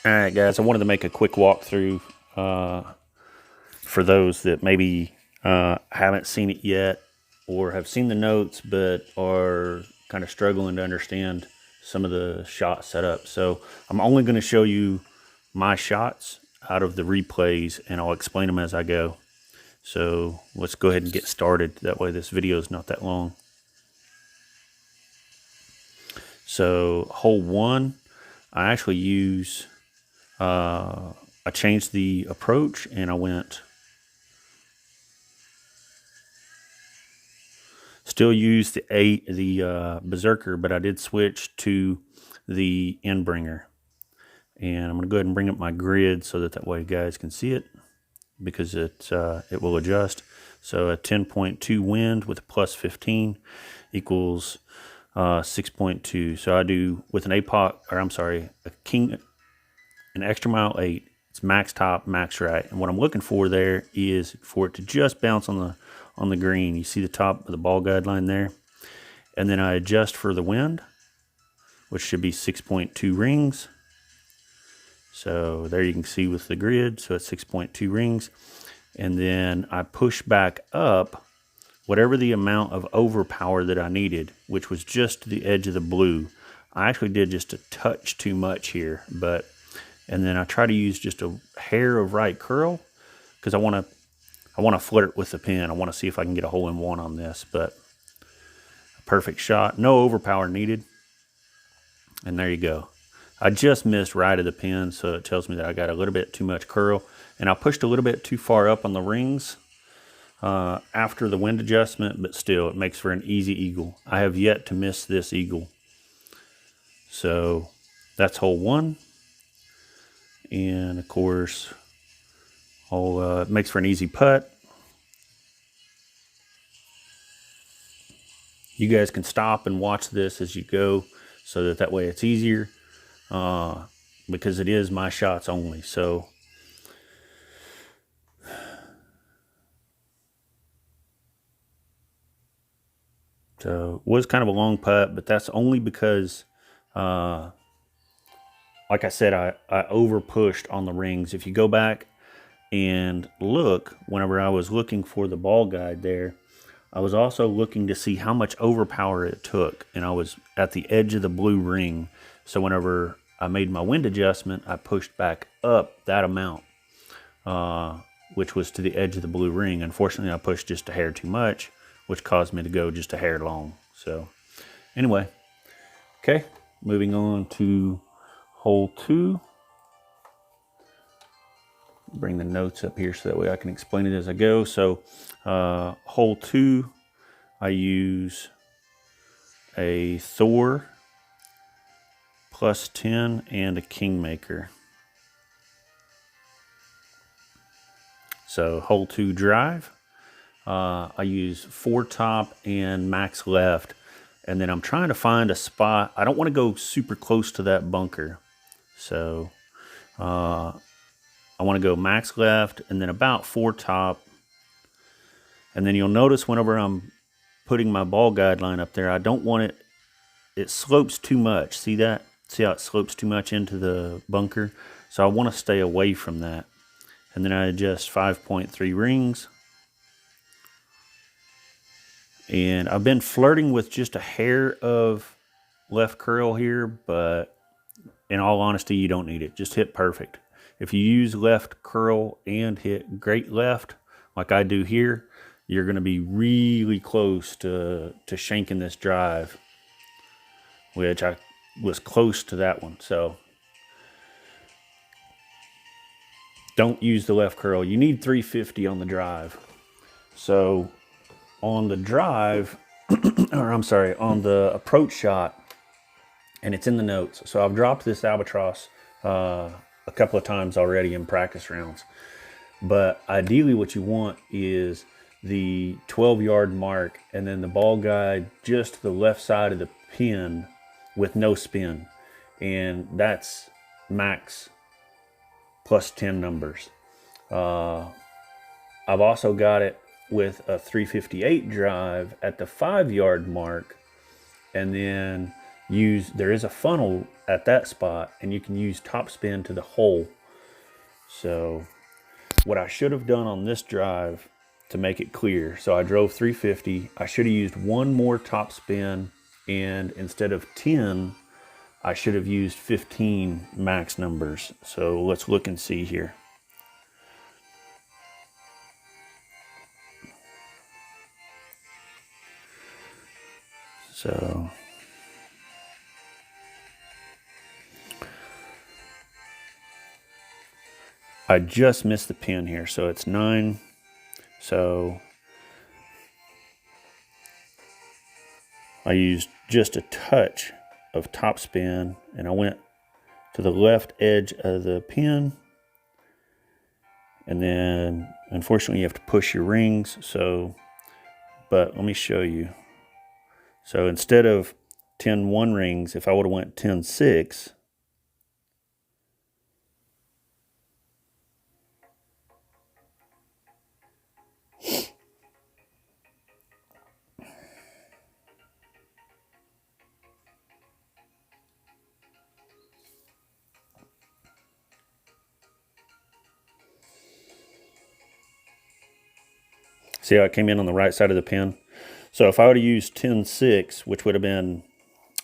All right, guys, I wanted to make a quick walkthrough for those that maybe haven't seen it yet or have seen the notes but are kind of struggling to understand some of the shot setup. So I'm only going to show you my shots out of the replays and I'll explain them as I go. So let's go ahead and get started. That way this video is not that long. So hole one, I actually use I changed the approach and I went, still use the Berserker, but I did switch to the Endbringer. And I'm going to go ahead and bring up my grid so that way you guys can see it, because it will adjust. So a 10.2 wind with a plus 15 equals 6.2. So I do with an a king, an extra mile 8. It's max top, max right. And what I'm looking for there is for it to just bounce on the green. You see the top of the ball guideline there? And then I adjust for the wind, which should be 6.2 rings. So there you can see with the grid, so it's 6.2 rings. And then I push back up whatever the amount of overpower that I needed, which was just to the edge of the blue. I actually did just a touch too much here, and then I try to use just a hair of right curl because I want to flirt with the pin. I want to see if I can get a hole in one on this, but a perfect shot, no overpower needed. And there you go. I just missed right of the pin, so it tells me that I got a little bit too much curl, and I pushed a little bit too far up on the rings after the wind adjustment, but still it makes for an easy eagle. I have yet to miss this eagle. So that's hole one. And of course, it makes for an easy putt. You guys can stop and watch this as you go, so that way it's easier, because it is my shots only. So it was kind of a long putt, but that's only because like I said, I over pushed on the rings. If you go back and look, whenever I was looking for the ball guide there, I was also looking to see how much overpower it took, and I was at the edge of the blue ring. So whenever I made my wind adjustment, I pushed back up that amount, which was to the edge of the blue ring. Unfortunately, I pushed just a hair too much, which caused me to go just a hair long. So anyway, okay, moving on to hole two. Bring the notes up here so that way I can explain it as I go. So hole two, I use a Thor plus 10 and a Kingmaker. So hole two drive, I use 4 top and max left, and then I'm trying to find a spot. I don't want to go super close to that bunker, so I want to go max left and then about 4 top. And then you'll notice whenever I'm putting my ball guideline up there, I don't want it slopes too much. See that? See how it slopes too much into the bunker? So I want to stay away from that. And then I adjust 5.3 rings. And I've been flirting with just a hair of left curl here, but in all honesty, you don't need it. Just hit perfect. If you use left curl and hit great left, like I do here, you're going to be really close to shanking this drive, which I was close to that one. So don't use the left curl. You need 350 on the drive. So on the drive, or I'm sorry, on the approach shot, and it's in the notes. So I've dropped this albatross a couple of times already in practice rounds. But ideally what you want is the 12-yard mark and then the ball guide just to the left side of the pin with no spin. And that's max plus 10 numbers. I've also got it with a 358 drive at the 5-yard mark, and then there is a funnel at that spot, and you can use topspin to the hole. So what I should have done on this drive to make it clear, so I drove 350, I should have used one more topspin, and instead of 10, I should have used 15 max numbers. So let's look and see here. So I just missed the pin here, so it's 9. So I used just a touch of topspin, and I went to the left edge of the pin, and then unfortunately you have to push your rings. So, but let me show you. So instead of 10-1 rings, if I would have went 10-6, see how it came in on the right side of the pin? So if I would have used 10-6, which would have been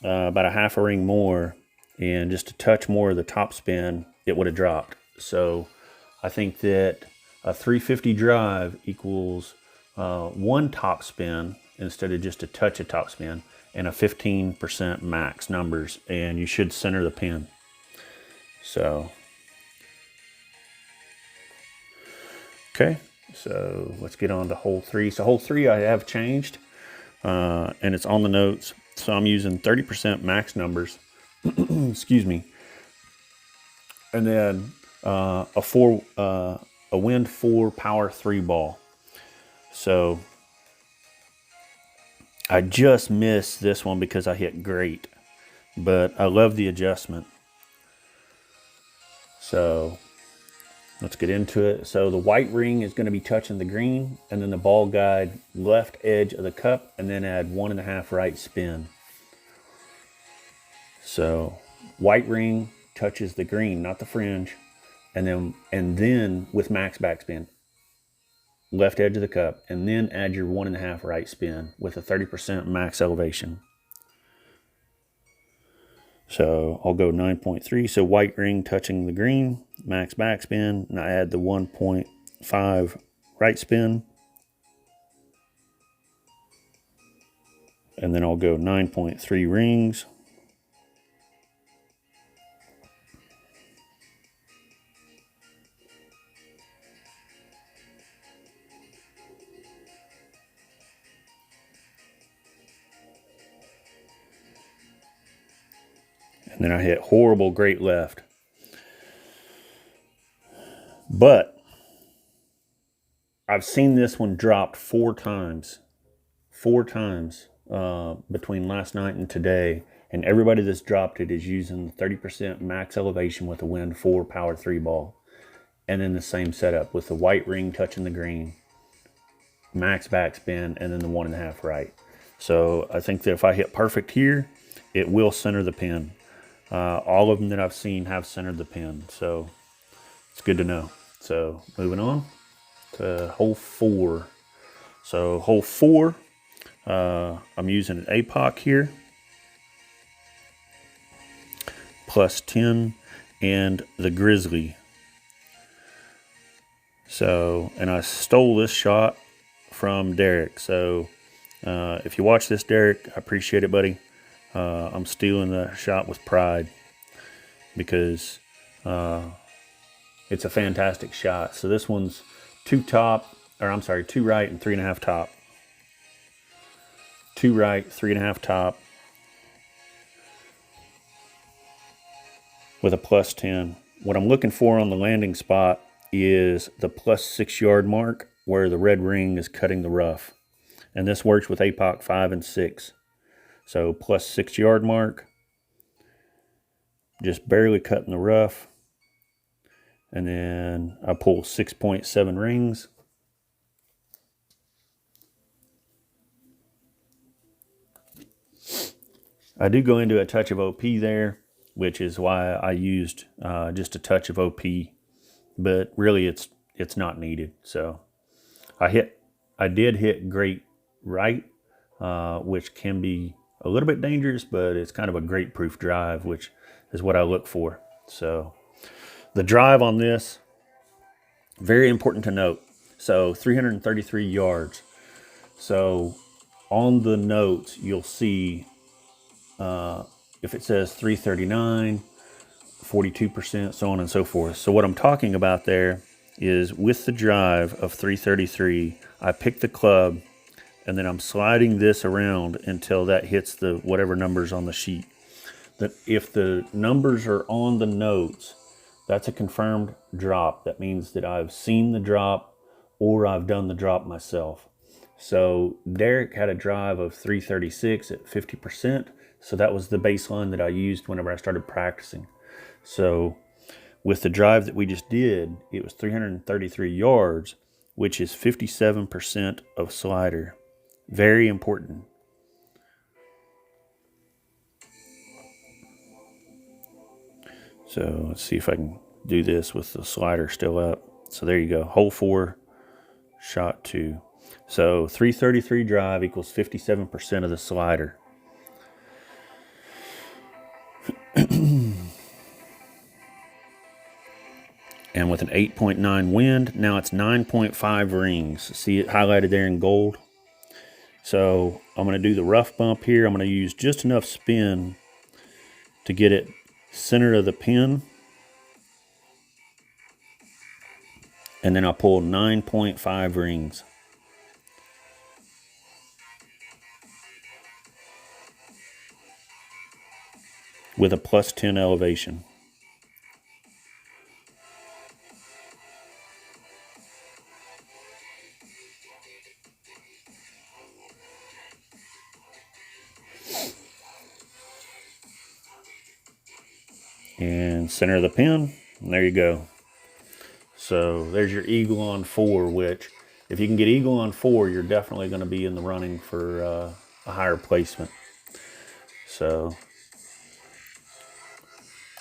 about a half a ring more, and just a touch more of the top spin, it would have dropped. So I think that a 350 drive equals one top spin instead of just a touch of top spin, and a 15% max numbers, and you should center the pin. So, okay, so let's get on to hole 3. So hole 3 I have changed, and it's on the notes. So I'm using 30% max numbers, excuse me, and then a wind 4 power 3 ball. So I just missed this one because I hit great, but I love the adjustment. So let's get into it. So the white ring is going to be touching the green, and then the ball guide left edge of the cup, and then add 1.5 right spin. So white ring touches the green, not the fringe, and then with max backspin, left edge of the cup, and then add your 1.5 right spin with a 30% max elevation. So I'll go 9.3. So white ring touching the green, max backspin, and I add the 1.5 right spin. And then I'll go 9.3 rings. And then I hit horrible great left. But I've seen this one dropped 4 times. 4 times between last night and today. And everybody that's dropped it is using 30% max elevation with a wind 4 power 3 ball. And then the same setup with the white ring touching the green, max backspin, and then the 1.5 right. So I think that if I hit perfect here, it will center the pin. All of them that I've seen have centered the pin, so it's good to know. So moving on to hole 4. So hole 4, I'm using an APOC here, plus 10, and the Grizzly. So, and I stole this shot from Derek. So if you watch this, Derek, I appreciate it, buddy. I'm stealing the shot with pride because it's a fantastic shot. So this one's 2 right and 3.5 top. 2 right, 3.5 top with a plus 10. What I'm looking for on the landing spot is the plus 6 yard mark where the red ring is cutting the rough. And this works with APOC 5 and 6. So plus 6 yard mark, just barely cutting the rough. And then I pull 6.7 rings. I do go into a touch of OP there, which is why I used just a touch of OP, but really it's not needed. So I did hit great right, which can be a little bit dangerous, but it's kind of a great proof drive, which is what I look for. So the drive on this, very important to note. So 333 yards. So on the notes, you'll see if it says 339, 42%, so on and so forth. So what I'm talking about there is with the drive of 333, I pick the club and then I'm sliding this around until that hits the whatever numbers on the sheet. That if the numbers are on the notes, that's a confirmed drop. That means that I've seen the drop or I've done the drop myself. So Derek had a drive of 336 at 50%. So that was the baseline that I used whenever I started practicing. So with the drive that we just did, it was 333 yards, which is 57% of slider. Very important. So let's see if I can do this with the slider still up. So there you go. Hole 4, shot 2. So 333 drive equals 57% of the slider. And with an 8.9 wind, now it's 9.5 rings. See it highlighted there in gold? So I'm going to do the rough bump here. I'm going to use just enough spin to get it center of the pin. And then I'll pull 9.5 rings. With a plus 10 elevation. And center of the pin, and there you go. So there's your eagle on 4, which if you can get eagle on 4, you're definitely going to be in the running for a higher placement. So,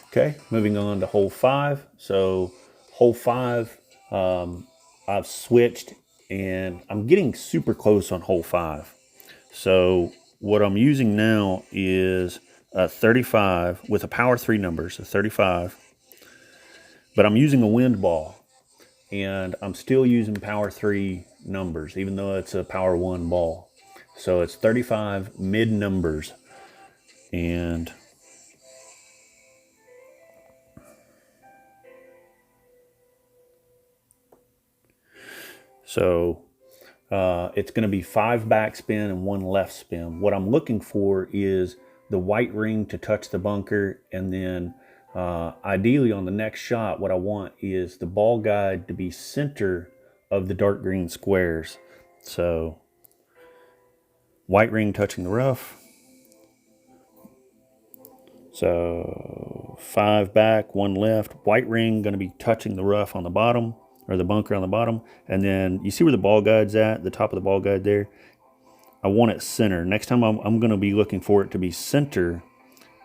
okay, moving on to hole 5. So hole 5, I've switched and I'm getting super close on hole 5. So what I'm using now is a 35 with a power 3 numbers, a 35. But I'm using a wind ball. And I'm still using power 3 numbers, even though it's a power 1 ball. So it's 35 mid numbers. And so it's going to be 5 backspin and 1 left spin. What I'm looking for is the white ring to touch the bunker, and then ideally on the next shot, what I want is the ball guide to be center of the dark green squares. So white ring touching the rough. So 5 back, 1 left. White ring going to be touching the rough on the bottom, or the bunker on the bottom. And then you see where the ball guide's at, the top of the ball guide there? I want it center. Next time I'm going to be looking for it to be center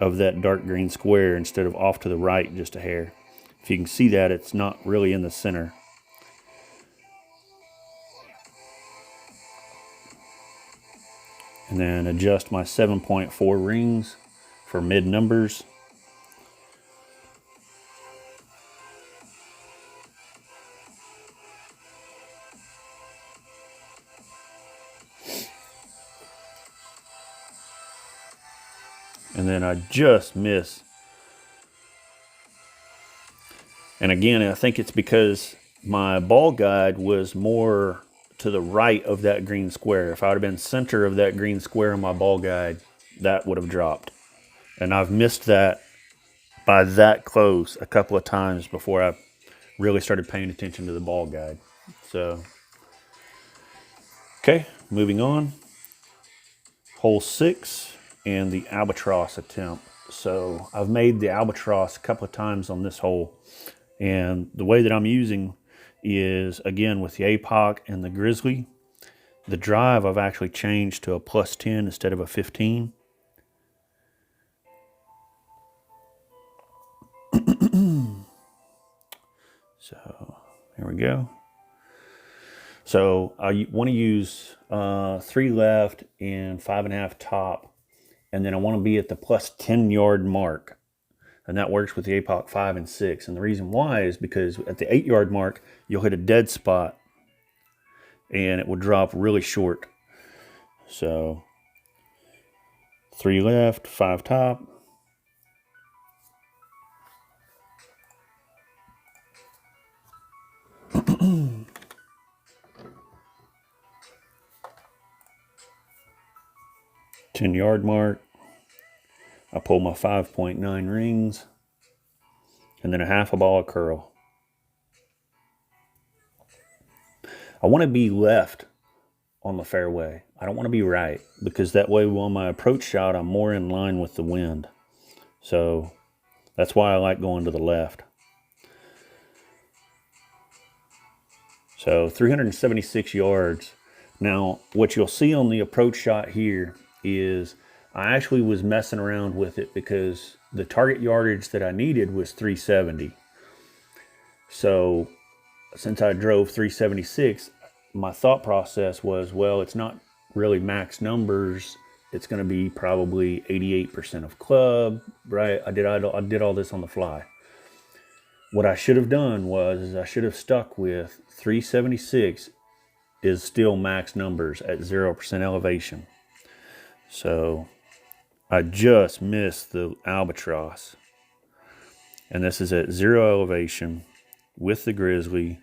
of that dark green square instead of off to the right just a hair. If you can see that, it's not really in the center. And then adjust my 7.4 rings for mid numbers. And then I just miss. And again, I think it's because my ball guide was more to the right of that green square. If I would have been center of that green square on my ball guide, that would have dropped. And I've missed that by that close a couple of times before I really started paying attention to the ball guide. So, okay, moving on. Hole 6 and the albatross attempt. So I've made the albatross a couple of times on this hole. And the way that I'm using is, again, with the APOC and the Grizzly. The drive I've actually changed to a plus 10 instead of a 15. So here we go. So I want to use 3 left and 5.5 top, and then I want to be at the plus 10 yard mark, and that works with the APOC 5 and 6. And the reason why is because at the 8 yard mark you'll hit a dead spot, and it will drop really short. So 3 left, 5 top. Ten-yard mark. I pull my 5.9 rings, and then a half a ball of curl. I want to be left on the fairway. I don't want to be right, because that way on my approach shot I'm more in line with the wind. So that's why I like going to the left. So 376 yards. Now what you'll see on the approach shot here is I actually was messing around with it because the target yardage that I needed was 370. So since I drove 376, my thought process was, well, it's not really max numbers. It's going to be probably 88% of club, right? I did all this on the fly. What I should have done was I should have stuck with 376 is still max numbers at 0% elevation. So I just missed the albatross. And this is at 0 elevation with the grizzly.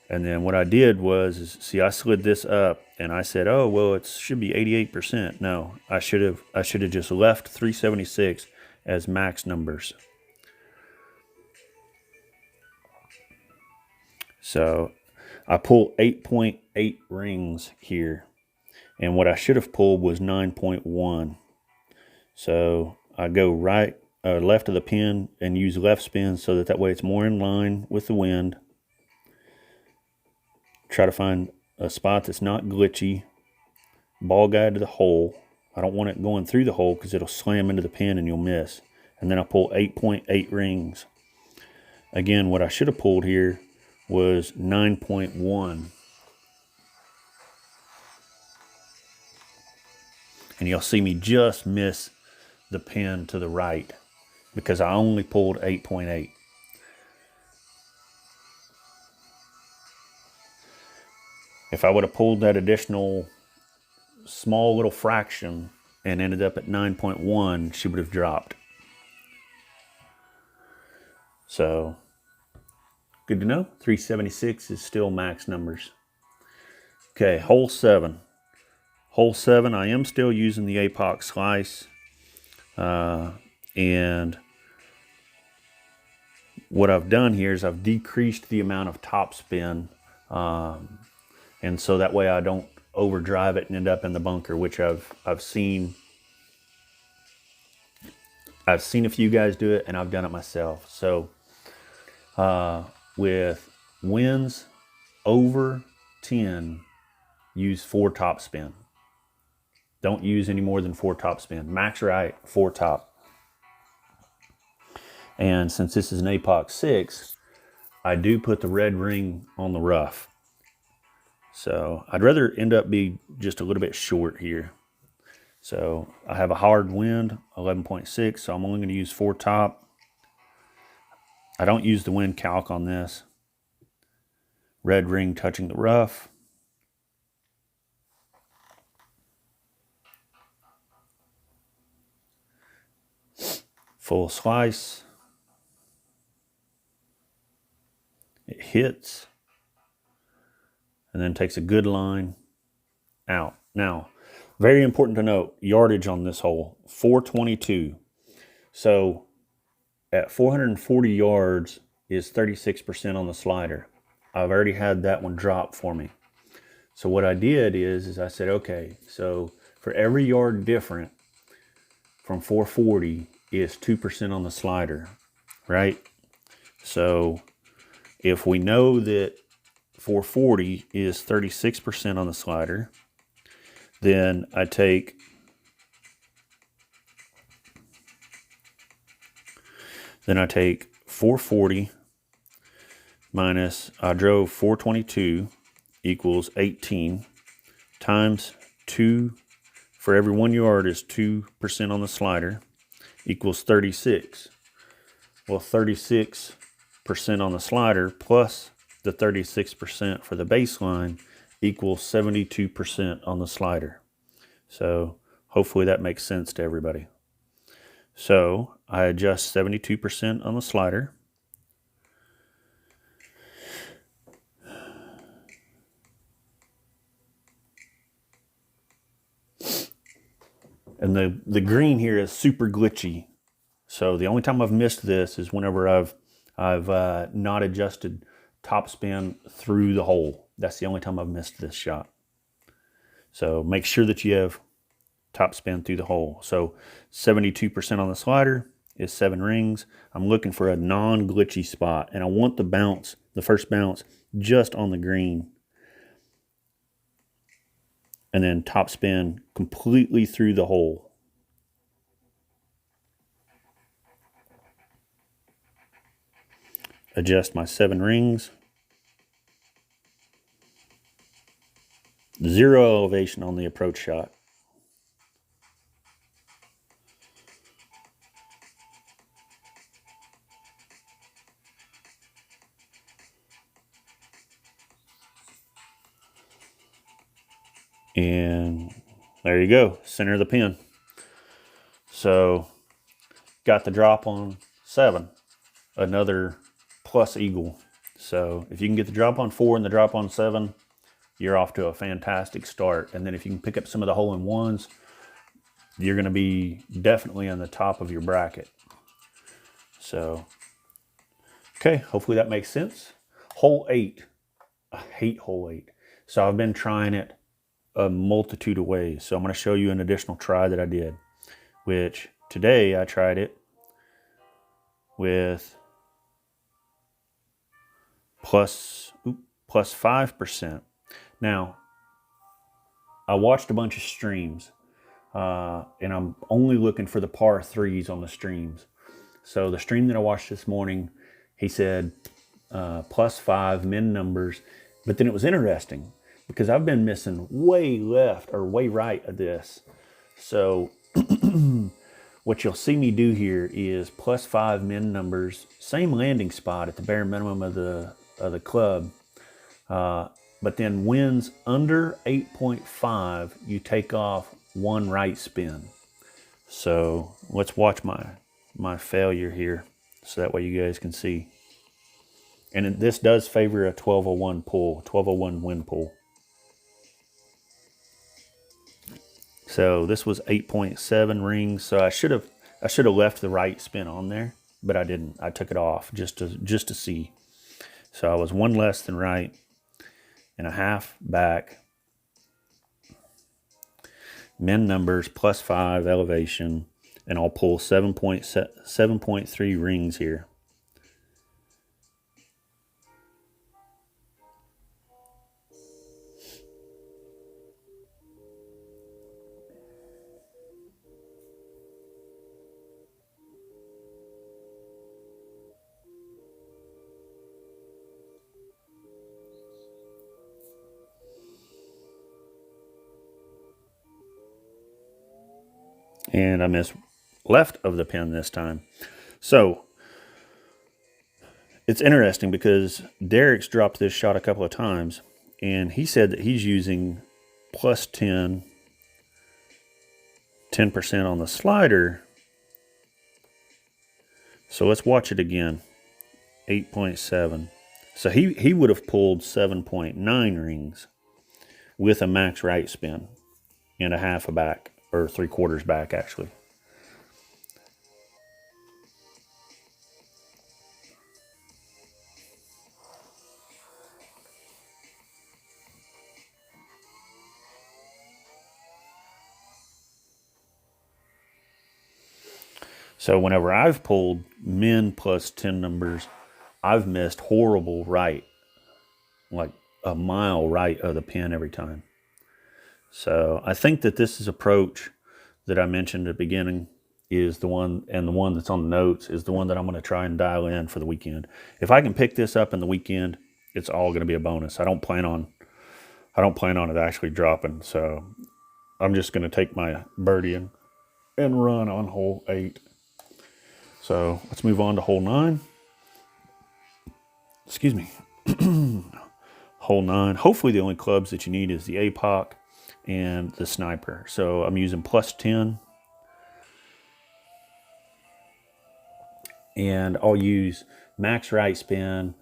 And then what I did was, see, I slid this up and I said, oh, well, it should be 88%. No, I should have just left 376 as max numbers. So I pull 8.8 rings here. And what I should have pulled was 9.1. So I go left of the pin and use left spin so that way it's more in line with the wind. Try to find a spot that's not glitchy. Ball guide to the hole. I don't want it going through the hole because it'll slam into the pin and you'll miss. And then I pull 8.8 rings. Again, what I should have pulled here was 9.1. And you'll see me just miss the pin to the right because I only pulled 8.8. If I would have pulled that additional small little fraction and ended up at 9.1, she would have dropped. So, good to know. 376 is still max numbers. Okay, hole 7. Hole 7, I am still using the APOC slice. And what I've done here is I've decreased the amount of top spin. And so that way I don't overdrive it and end up in the bunker, which I've seen a few guys do it, and I've done it myself. So with winds over 10, use 4 top spin. Don't use any more than 4 top spin. Max right, 4 top. And since this is an APOC 6, I do put the red ring on the rough. So I'd rather end up be just a little bit short here. So I have a hard wind, 11.6, so I'm only going to use 4 top. I don't use the wind calc on this. Red ring touching the rough. Full slice. It hits. And then takes a good line out. Now, very important to note, yardage on this hole, 422. So at 440 yards is 36% on the slider. I've already had that one drop for me. So what I did is I said, okay, so for every yard different from 440 is 2% on the slider, right? So if we know that 440 is 36% on the slider, then I take Then I take 440 minus, I drove 422 equals 18 times 2, for every 1 yard is 2% on the slider, equals 36. Well, 36% on the slider plus the 36% for the baseline equals 72% on the slider. So hopefully that makes sense to everybody. So I adjust 72% on the slider. And the green here is super glitchy. So the only time I've missed this is whenever I've not adjusted top spin through the hole. That's the only time I've missed this shot. So make sure that you have top spin through the hole. So 72% on the slider is 7 rings. I'm looking for a non-glitchy spot, and I want the bounce, the first bounce, just on the green. And then top spin completely through the hole. Adjust my 7 rings. 0 elevation on the approach shot. And there you go, center of the pin. So got the drop on 7, another plus eagle. So if you can get the drop on 4 and the drop on 7, you're off to a fantastic start. And then if you can pick up some of the hole-in-ones, you're going to be definitely on the top of your bracket. So, okay, hopefully that makes sense. Hole 8, I hate hole 8. So I've been trying it a multitude of ways. So I'm going to show you an additional try that I did, which today I tried it with plus 5%. Now, I watched a bunch of streams, and I'm only looking for the par 3s on the streams. So the stream that I watched this morning, he said plus 5 min numbers, but then it was interesting because I've been missing way left or way right of this. So what you'll see me do here is plus 5 min numbers, same landing spot at the bare minimum of the club, but then wins under 8.5, you take off 1 right spin. So let's watch my failure here, so that way you guys can see. And this does favor a 1201 pull, 1201 wind pull. So this was 8.7 rings. So I should have left the right spin on there, but I didn't. I took it off just to see. So I was 1 less than right and a half back. Min numbers plus 5 elevation, and I'll pull 7.3 rings here. And I missed left of the pin this time. So it's interesting because Derek's dropped this shot a couple of times, and he said that he's using plus 10% on the slider. So let's watch it again. 8.7. So he would have pulled 7.9 rings with a max right spin and a half a back, or 3/4 back actually. So whenever I've pulled min plus 10 numbers, I've missed horrible right, like a mile right of the pin every time. So I think that this is approach that I mentioned at the beginning is the one, and the one that's on the notes is the one that I'm going to try and dial in for the weekend. If I can pick this up in the weekend, it's all going to be a bonus. I don't plan on it actually dropping. So I'm just going to take my birdie and run on hole 8. So let's move on to hole 9. Excuse me. Hole 9. Hopefully the only clubs that you need is the APOC and the sniper. So I'm using plus 10. And I'll use max right spin,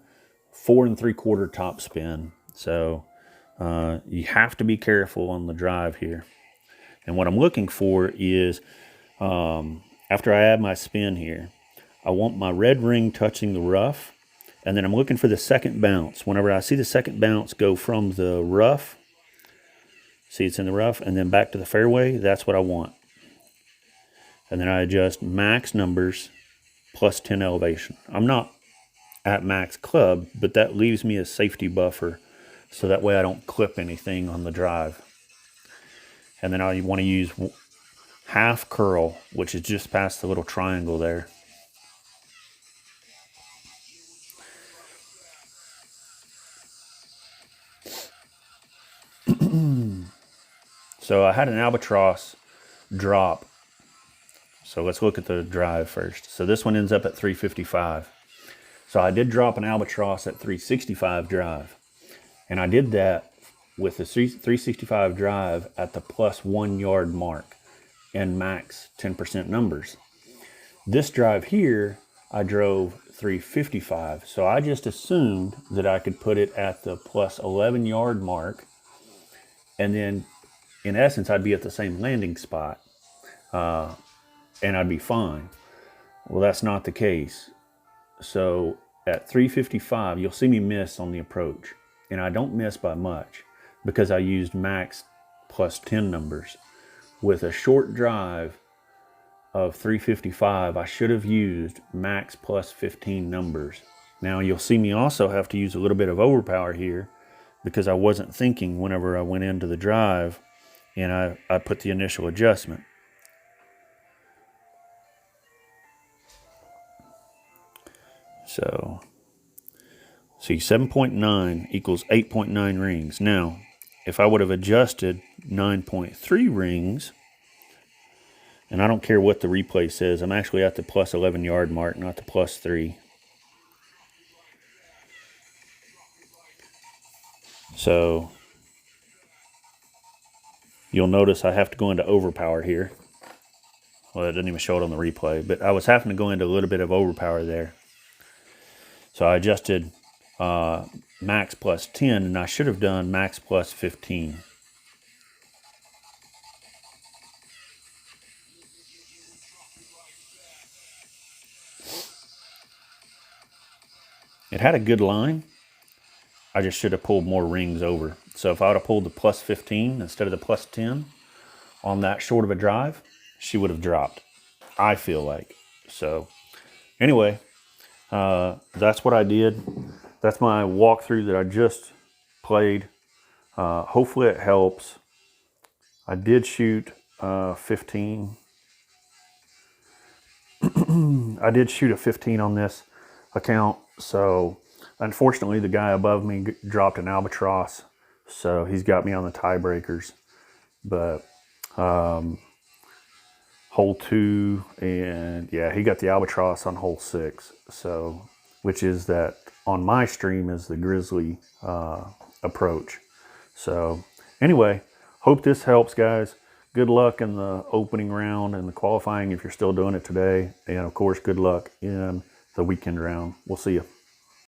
4 3/4 top spin. So you have to be careful on the drive here. And what I'm looking for is, after I add my spin here, I want my red ring touching the rough. And then I'm looking for the second bounce. Whenever I see the second bounce go from the rough, see it's in the rough, and then back to the fairway, that's what I want. And then I adjust max numbers plus 10 elevation. I'm not at max club, but that leaves me a safety buffer so that way I don't clip anything on the drive. And then I want to use half curl, which is just past the little triangle there. So I had an albatross drop. So let's look at the drive first. So this one ends up at 355. So I did drop an albatross at 365 drive. And I did that with the 365 drive at the plus 1 yard mark and max 10% numbers. This drive here, I drove 355. So I just assumed that I could put it at the plus 11 yard mark. And then in essence, I'd be at the same landing spot. And I'd be fine. Well, that's not the case. So at 355, you'll see me miss on the approach. And I don't miss by much because I used max plus 10 numbers. With a short drive of 355, I should have used max plus 15 numbers. Now you'll see me also have to use a little bit of overpower here because I wasn't thinking whenever I went into the drive and I put the initial adjustment. So, see, 7.9 equals 8.9 rings. Now, if I would have adjusted 9.3 rings, and I don't care what the replay says, I'm actually at the plus 11 yard mark, not the plus 3. So, you'll notice I have to go into overpower here. Well, it didn't even show it on the replay, but I was having to go into a little bit of overpower there. So I adjusted max plus 10, and I should have done max plus 15. It had a good line. I just should have pulled more rings over. So if I would have pulled the plus 15 instead of the plus 10 on that short of a drive, she would have dropped, I feel like. So anyway, that's what I did. That's my walkthrough that I just played. Hopefully it helps. I did shoot 15. I did shoot a 15 on this account. So unfortunately, the guy above me dropped an albatross. So he's got me on the tiebreakers. But hole 2, and yeah, he got the albatross on hole 6. So, which is that on my stream is the grizzly approach. So anyway, hope this helps, guys. Good luck in the opening round and the qualifying if you're still doing it today. And of course, good luck in the weekend round. We'll see you.